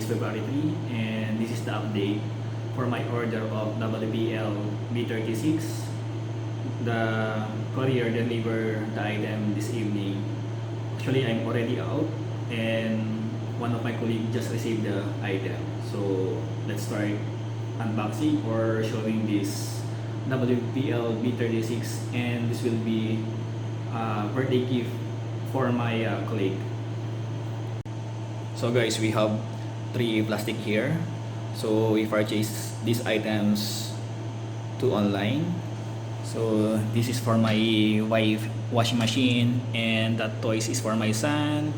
is February 3 and this is the update for my order of WPL B36. The courier delivered the item this evening. Actually, I'm already out and one of my colleagues just received the item. So let's start unboxing or showing this WPL B36, and this will be a birthday gift for my colleague. So guys, we have 3 plastic here. So we purchased these items to online. So this is for my wife washing machine, and that toys is for my son,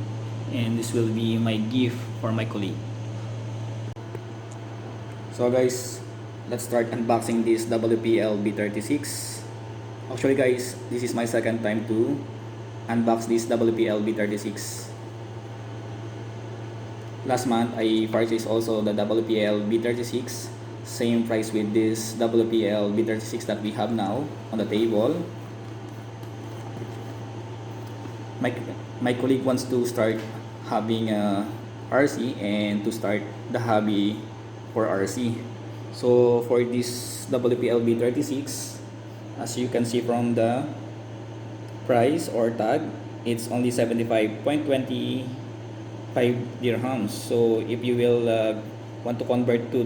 and this will be my gift for my colleague. So guys, let's start unboxing this WPL B36. Actually guys, this is my second time to unbox this WPL B36. Last month I purchased also the WPL B36, same price with this WPL B36 that we have now on the table. My colleague wants to start having a RC and to start the hobby for RC. So for this WPL B36, as you can see from the price or tag, it's only 75.25 dirhams. So if you will want to convert to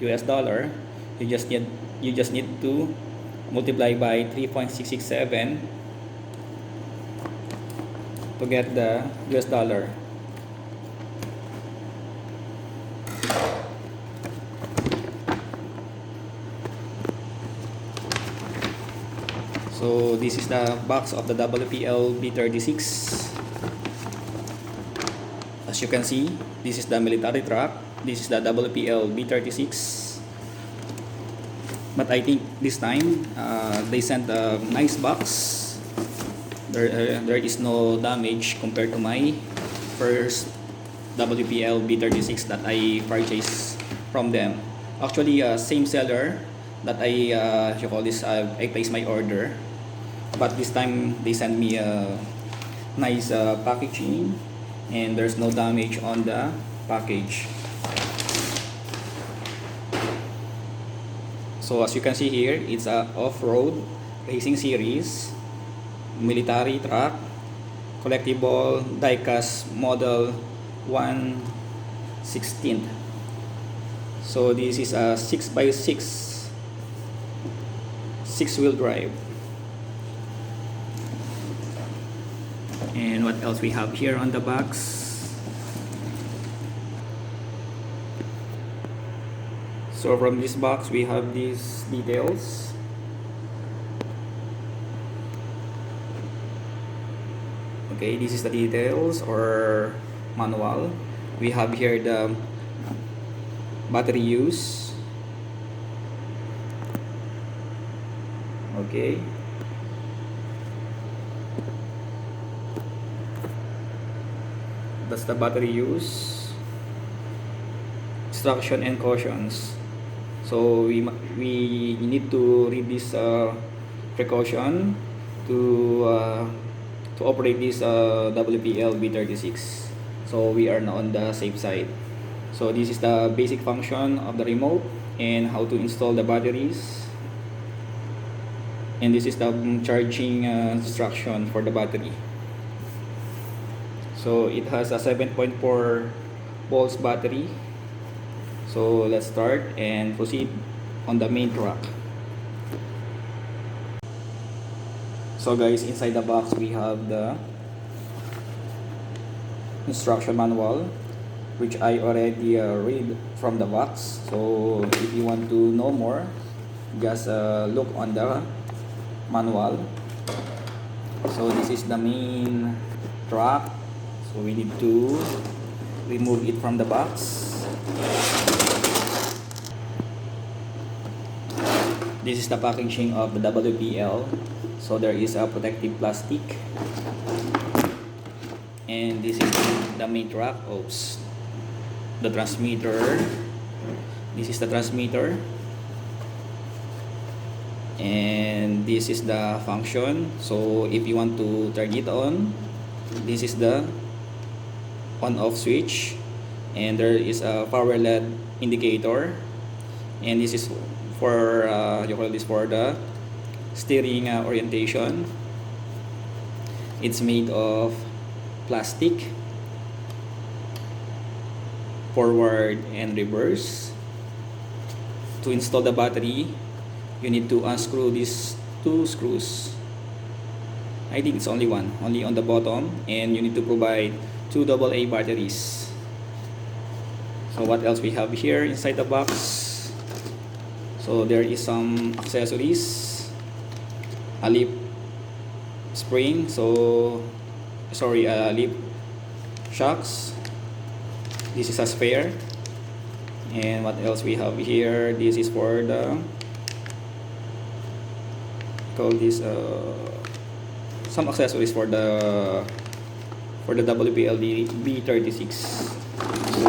US dollar, you just need to multiply by 3.667 to get the US dollar. So this is the box of the WPL B36. As you can see, this is the military truck. This is the WPL B36. But I think this time they sent a nice box. There is no damage compared to my first WPL B36 that I purchased from them. Actually, same seller that I placed my order. But this time they sent me a nice packaging, and there's no damage on the package. So as you can see here, it's a off-road racing series military truck, collectible diecast model 1/16. So this is a 6x6 6-wheel drive. And what else we have here on the box? So from this box we have these details. Okay, this is the details or manual. We have here the battery use. Okay. That's the battery use, instruction and cautions. So we need to read this precaution to operate this WPL B36. So we are now on the safe side. So this is the basic function of the remote and how to install the batteries. And this is the charging instruction for the battery. So it has a 7.4 volts battery. So let's start and proceed on the main truck. So guys, inside the box we have the instruction manual, which I already read from the box. So if you want to know more, just look on the manual. So this is the main truck. So we need to remove it from the box. This is the packaging of the WPL. So there is a protective plastic. And this is the main truck. Oops. The transmitter. This is the transmitter. And this is the function. So if you want to turn it on, this is the on-off switch. and there is a power LED indicator, and this is for you call this for the steering orientation. It's made of plastic, forward and reverse. To install the battery, you need to unscrew these two screws. I think it's only one, only on the bottom, and you need to provide two AA batteries. So what else we have here inside the box? So there is some accessories, a lip spring, lip shocks. This is a spare. And what else we have here? This is for the some accessories for the WPL B36. So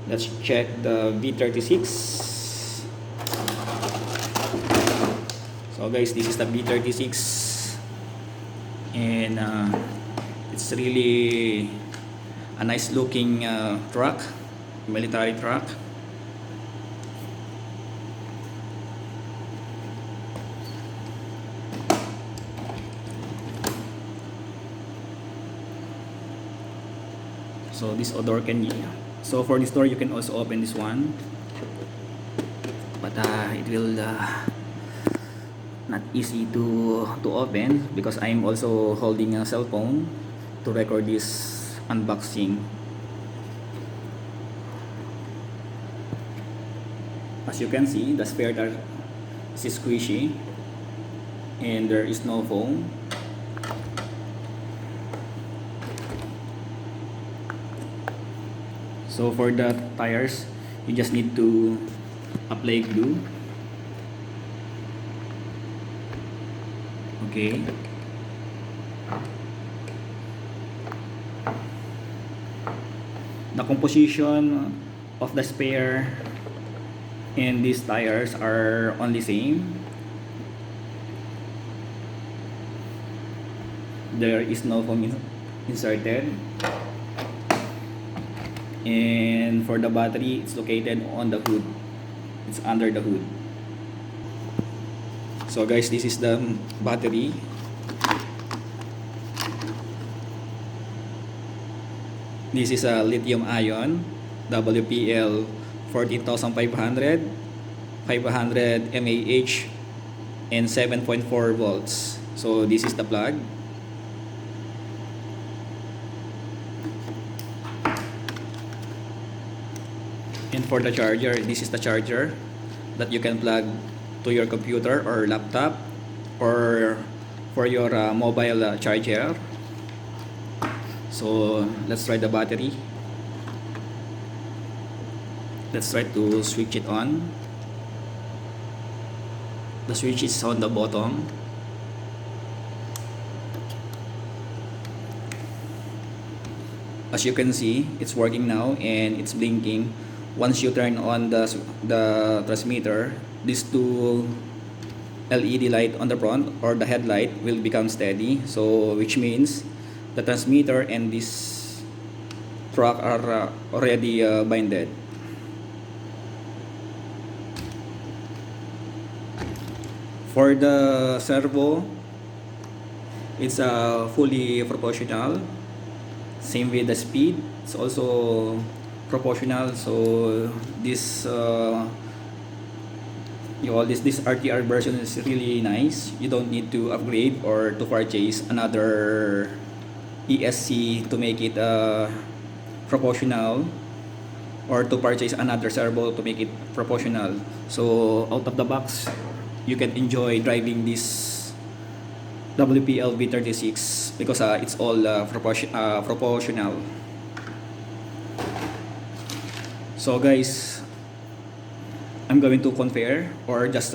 let's check the B36. So guys, this is the B36, and it's really a nice looking truck, military truck. So this door so for this door you can also open this one, but it will not easy to open because I'm also holding a cell phone to record this unboxing. As you can see, the spare tire is squishy and there is no foam. So for the tires, you just need to apply glue. Okay. The composition of the spare and these tires are only same. There is no foam inserted. And for the battery, it's located on the hood. It's under the hood. So guys, this is the battery. This is a lithium ion WPL 14500, 500 mAh and 7.4 volts. So this is the plug. And for the charger, this is the charger that you can plug to your computer or laptop or for your mobile charger. So let's try the battery. Let's try to switch it on. The switch is on the bottom. As you can see, it's working now and it's blinking. Once you turn on the transmitter, these two LED light on the front or the headlight will become steady. So which means the transmitter and this truck are already binded. For the servo, it's fully proportional. Same with the speed, it's also proportional. So this this RTR version is really nice. You don't need to upgrade or to purchase another ESC to make it proportional, or to purchase another servo to make it proportional. So out of the box, you can enjoy driving this WPL B36 because it's all proportional. So guys, I'm going to compare or just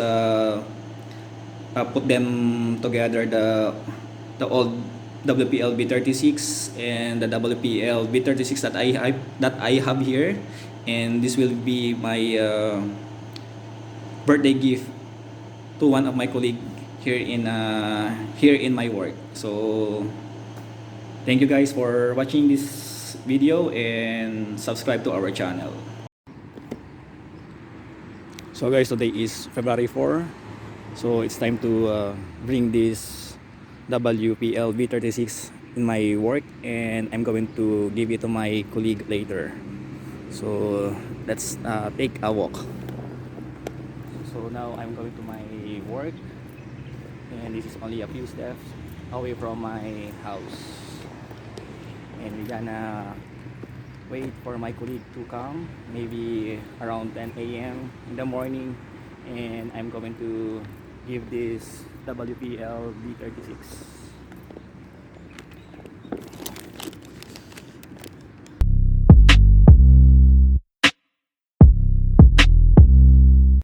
put them together, the old WPL B36 and the WPL B36 that I have here, and this will be my birthday gift to one of my colleagues here in my work. So thank you guys for watching this this video and subscribe to our channel. So guys, today is February 4. So it's time to bring this WPL B36 in my work, and I'm going to give it to my colleague later. So let's take a walk. So now I'm going to my work, and this is only a few steps away from my house, and we're gonna wait for my colleague to come maybe around 10 a.m. in the morning, and I'm going to give this WPL B36.